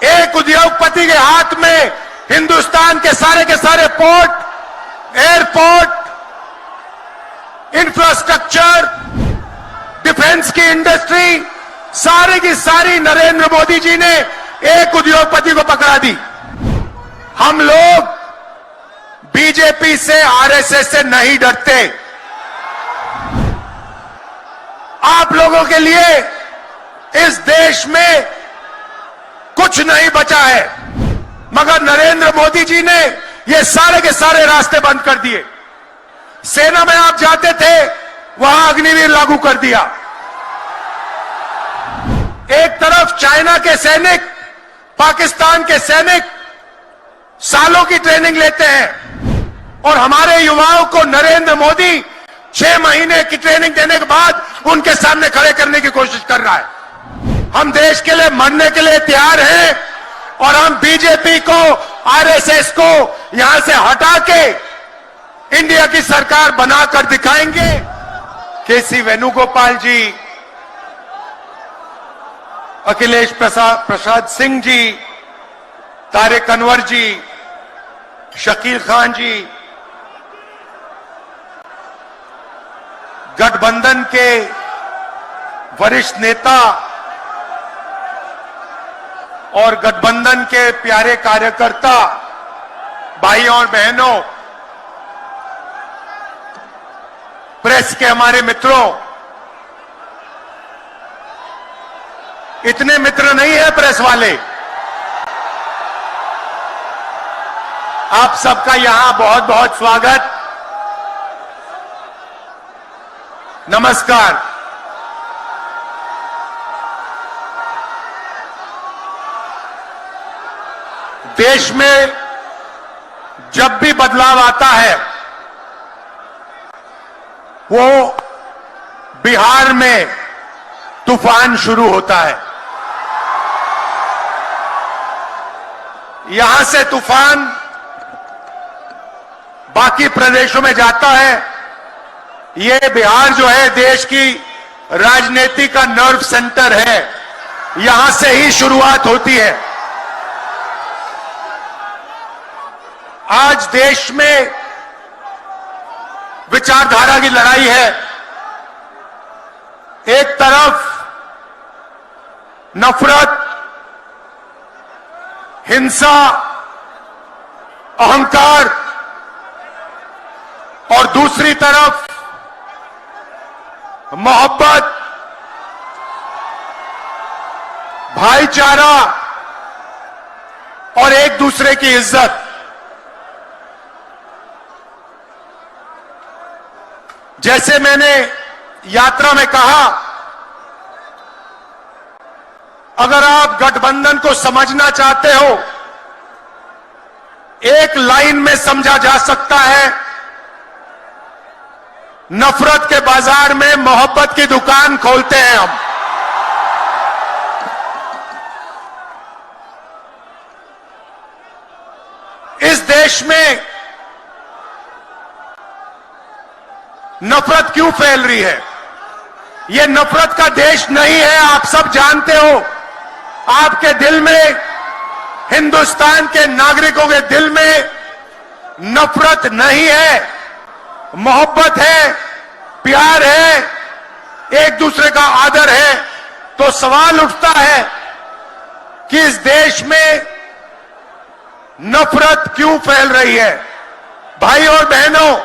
एक उद्योगपति के हाथ में हिंदुस्तान के सारे पोर्ट, एयरपोर्ट, इंफ्रास्ट्रक्चर, डिफेंस की इंडस्ट्री, सारी की सारी नरेंद्र मोदी जी ने एक उद्योगपति को पकड़ा दी। हम लोग बीजेपी से, आरएसएस से नहीं डरते। आप लोगों के लिए इस देश में कुछ नहीं बचा है, मगर नरेंद्र मोदी जी ने ये सारे के सारे रास्ते बंद कर दिए। सेना में आप जाते थे, वहां अग्निवीर लागू कर दिया। एक तरफ चाइना के सैनिक, पाकिस्तान के सैनिक सालों की ट्रेनिंग लेते हैं और हमारे युवाओं को नरेंद्र मोदी 6 महीने की ट्रेनिंग देने के बाद उनके सामने खड़े करने की कोशिश कर रहा है। हम देश के लिए मरने के लिए तैयार हैं और हम बीजेपी को, आरएसएस को यहां से हटा के इंडिया की सरकार बनाकर दिखाएंगे। केसी वेणुगोपाल जी, अखिलेश प्रसाद सिंह जी, तारिक अनवर जी, शकील खान जी, गठबंधन के वरिष्ठ नेता और गठबंधन के प्यारे कार्यकर्ता, भाइयों और बहनों, प्रेस के हमारे मित्रों, इतने मित्र नहीं है प्रेस वाले। आप सबका यहां बहुत बहुत स्वागत, नमस्कार। देश में जब भी बदलाव आता है, वो बिहार में तूफान शुरू होता है। यहां से तूफान बाकी प्रदेशों में जाता है। ये बिहार जो है देश की राजनीति का नर्व सेंटर है, यहां से ही शुरुआत होती है। आज देश में विचारधारा की लड़ाई है। एक तरफ नफरत, हिंसा, अहंकार और दूसरी तरफ मोहब्बत, भाईचारा और एक दूसरे की इज्जत। जैसे मैंने यात्रा में कहा, अगर आप गठबंधन को समझना चाहते हो, एक लाइन में समझा जा सकता है, नफरत के बाजार में मोहब्बत की दुकान खोलते हैं हम। इस देश में नफरत क्यों फैल रही है? यह नफरत का देश नहीं है, आप सब जानते हो। आपके दिल में, हिंदुस्तान के नागरिकों के दिल में नफरत नहीं है, मोहब्बत है, प्यार है, एक दूसरे का आदर है। तो सवाल उठता है कि इस देश में नफरत क्यों फैल रही है? भाई और बहनों,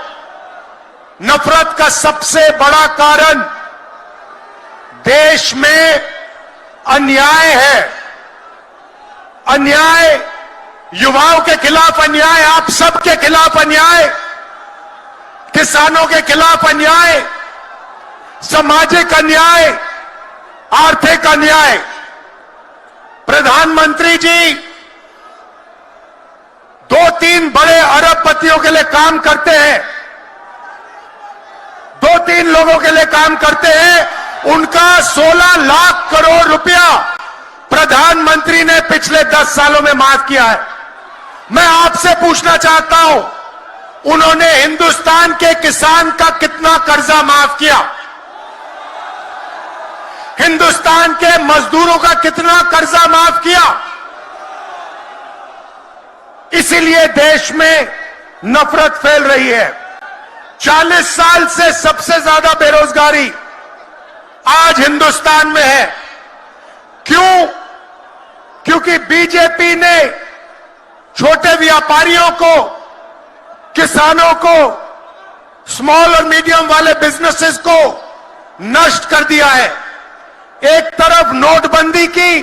नफरत का सबसे बड़ा कारण देश में अन्याय है। अन्याय, युवाओं के खिलाफ अन्याय, आप सबके खिलाफ अन्याय, किसानों के खिलाफ अन्याय, सामाजिक अन्याय, आर्थिक अन्याय। प्रधानमंत्री जी 2-3 बड़े अरबपतियों के लिए काम करते हैं, 2-3 लोगों के लिए काम करते हैं। उनका 16 लाख करोड़ रुपया प्रधानमंत्री ने पिछले 10 सालों में माफ किया है। मैं आपसे पूछना चाहता हूं, उन्होंने हिंदुस्तान के किसान का कितना कर्जा माफ किया? हिंदुस्तान के मजदूरों का कितना कर्जा माफ किया? इसीलिए देश में नफरत फैल रही है। 40 साल से सबसे ज्यादा बेरोजगारी आज हिंदुस्तान में है। क्यों? क्योंकि बीजेपी ने छोटे व्यापारियों को, किसानों को, स्मॉल और मीडियम वाले बिजनेसेस को नष्ट कर दिया है। एक तरफ नोटबंदी की,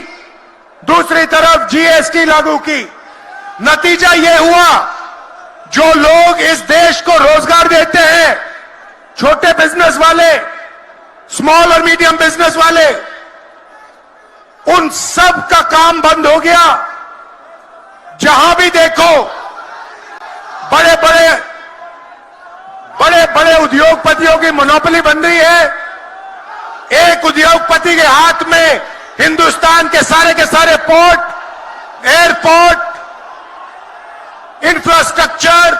दूसरी तरफ जीएसटी लागू की। नतीजा यह हुआ, जो लोग इस देश को रोजगार देते हैं, छोटे बिजनेस वाले, स्मॉल और मीडियम बिजनेस वाले, उन सब का काम बंद हो गया। जहां भी देखो बड़े बड़े उद्योगपतियों की मोनोपोली बन रही है। एक उद्योगपति के हाथ में हिंदुस्तान के सारे पोर्ट, एयरपोर्ट, इंफ्रास्ट्रक्चर,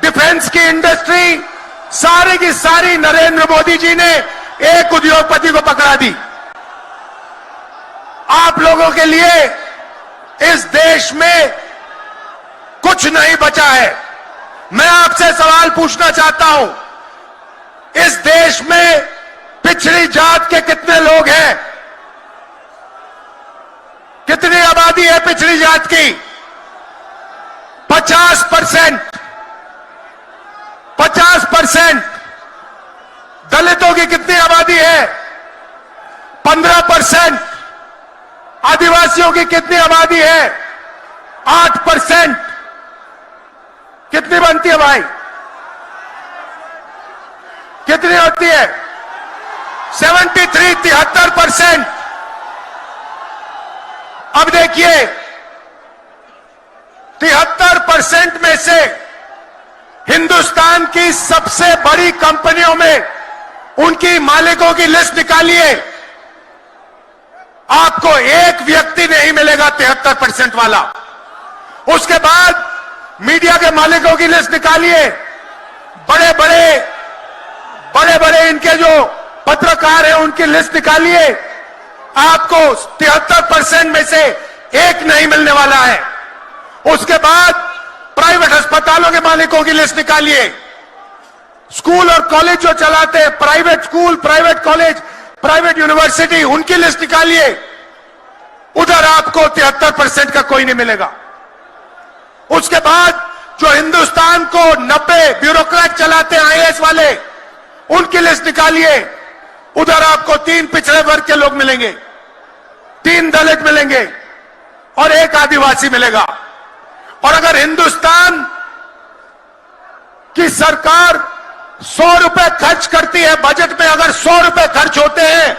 डिफेंस की इंडस्ट्री, सारी की सारी नरेंद्र मोदी जी ने एक उद्योगपति को पकड़ा दी। आप लोगों के लिए इस देश में कुछ नहीं बचा है। मैं आपसे सवाल पूछना चाहता हूं, इस देश में पिछड़ी जात के कितने लोग हैं? कितनी आबादी है पिछड़ी जात की? 50%। 50%। दलितों की कितनी आबादी है? 15%। आदिवासियों की कितनी आबादी है? 8%। कितनी बनती है भाई? कितनी होती है? 73% अब देखिए, 73% में से हिंदुस्तान की सबसे बड़ी कंपनियों में उनकी मालिकों की लिस्ट निकालिए, आपको एक व्यक्ति नहीं मिलेगा 73% वाला। उसके बाद मीडिया के मालिकों की लिस्ट निकालिए, बड़े बड़े इनके जो पत्रकार हैं उनकी लिस्ट निकालिए, आपको 73% में से एक नहीं मिलने वाला है। उसके बाद प्राइवेट अस्पतालों के मालिकों की लिस्ट निकालिए, स्कूल और कॉलेज जो चलाते हैं, private school, private college, private university, उनकी लिस्ट निकालिए, उधर आपको 73% का कोई नहीं मिलेगा। उसके बाद जो हिंदुस्तान को 90 ब्यूरोक्रेट चलाते हैं, आईएएस वाले, उनकी लिस्ट निकालिए, उधर आपको 3 पिछड़े वर्ग के लोग मिलेंगे, 3 दलित मिलेंगे और 1 आदिवासी मिलेगा। और अगर हिंदुस्तान की सरकार 100 रुपए खर्च करती है, बजट में अगर 100 रुपए खर्च होते हैं,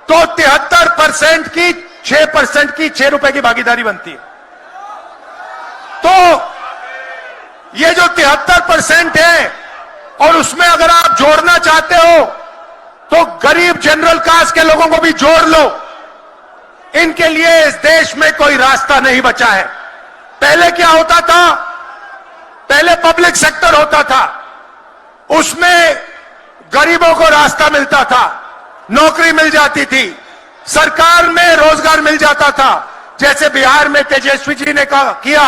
तो 73% की 6% की 6 रुपए की भागीदारी बनती है। तो ये जो 73% है, और उसमें अगर आप जोड़ना चाहते हो तो गरीब जनरल कास्ट के लोगों को भी जोड़ लो। इनके लिए इस देश में कोई रास्ता नहीं बचा है। पहले क्या होता था? पहले पब्लिक सेक्टर होता था, उसमें गरीबों को रास्ता मिलता था, नौकरी मिल जाती थी, सरकार में रोजगार मिल जाता था, जैसे बिहार में तेजस्वी जी ने किया,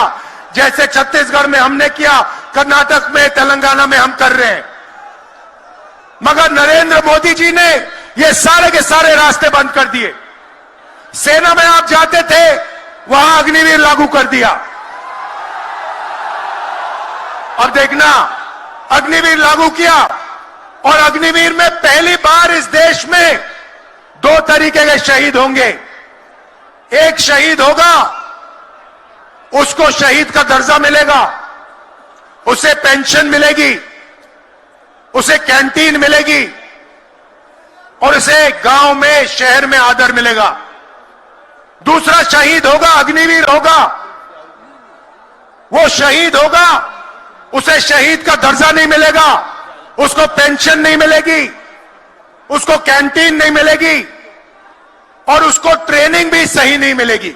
जैसे छत्तीसगढ़ में हमने किया, कर्नाटक में, तेलंगाना में हम कर रहे हैं। मगर नरेंद्र मोदी जी ने ये सारे के सारे रास्ते बंद कर दिए। सेना में आप जाते थे, वहां अग्निवीर लागू कर दिया। अब देखना, अग्निवीर लागू किया, और अग्निवीर में पहली बार इस देश में 2 तरीके के शहीद होंगे। एक शहीद होगा, उसको शहीद का दर्जा मिलेगा, उसे पेंशन मिलेगी, उसे कैंटीन मिलेगी, और उसे गांव में, शहर में आदर मिलेगा। दूसरा शहीद होगा, अग्निवीर होगा, वो शहीद होगा, उसे शहीद का दर्जा नहीं मिलेगा, उसको पेंशन नहीं मिलेगी, उसको कैंटीन नहीं मिलेगी, और उसको ट्रेनिंग भी सही नहीं मिलेगी।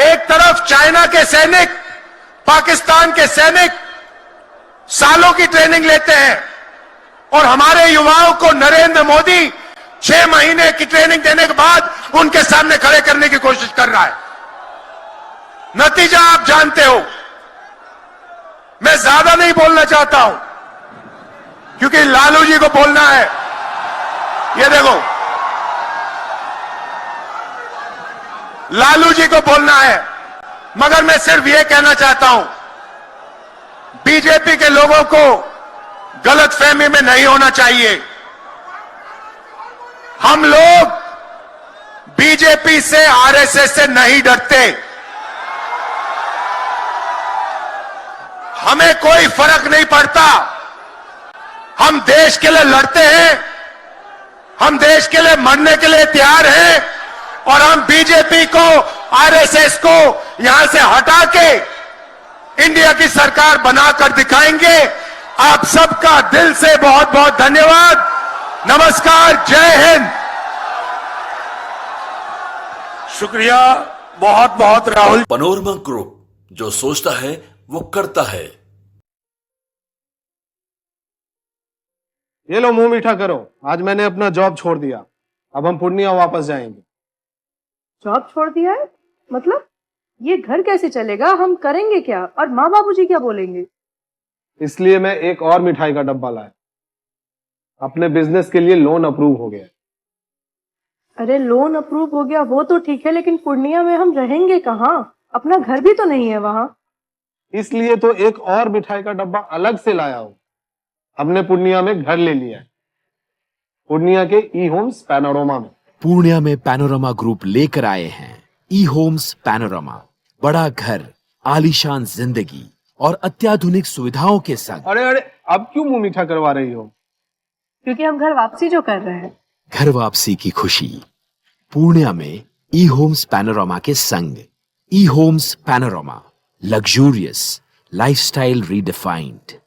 एक तरफ चाइना के सैनिक, पाकिस्तान के सैनिक सालों की ट्रेनिंग लेते हैं, और हमारे युवाओं को नरेंद्र मोदी 6 महीने की ट्रेनिंग देने के बाद उनके सामने खड़े करने की कोशिश कर रहा है। नतीजा आप जानते हो। मैं ज्यादा नहीं बोलना चाहता हूं क्योंकि लालू जी को बोलना है। ये देखो, लालू जी को बोलना है, मगर मैं सिर्फ ये कहना चाहता हूं, बीजेपी के लोगों को गलतफहमी में नहीं होना चाहिए। हम लोग बीजेपी से, आरएसएस से नहीं डरते। हमें कोई फर्क नहीं पड़ता। हम देश के लिए लड़ते हैं, हम देश के लिए मरने के लिए तैयार हैं, और हम बीजेपी को, आरएसएस को यहां से हटा के इंडिया की सरकार बनाकर दिखाएंगे। आप सबका दिल से बहुत बहुत धन्यवाद। नमस्कार, जय हिंद। शुक्रिया बहुत बहुत राहुल। पैनोरमा ग्रुप, जो सोचता है वो करता है। ये लो, मुंह मीठा करो। आज मैंने अपना जॉब छोड़ दिया। अब हम पूर्णिया वापस जाएंगे। जॉब छोड़ दिया है? मतलब ये घर कैसे चलेगा? हम करेंगे क्या? और माँ बाबूजी क्या बोलेंगे? इसलिए मैं एक और मिठाई का डब्बा लाया। अपने बिजनेस के लिए लोन अप्रूव हो गया। अरे लोन अप्रूव हो गया वो तो ठीक है, लेकिन पूर्णिया में हम रहेंगे कहाँ? अपना घर भी तो नहीं है वहां। इसलिए तो एक और मिठाई का डब्बा अलग से लाया हूं। हमने पूर्णिया में घर ले लिया है, पूर्णिया के ई होम्स पैनोरमा में। पूर्णिया में पैनोरमा ग्रुप लेकर आए हैं ई होम्स पैनोरमा। बड़ा घर, आलीशान जिंदगी और अत्याधुनिक सुविधाओं के संग। अरे अरे, अब क्यों मुंह मीठा करवा रही हो? क्योंकि हम घर वापसी जो कर रहे हैं। घर वापसी की खुशी पूर्णिया में ई होम्स पैनोरमा के संग। ई homes panorama, luxurious lifestyle redefined.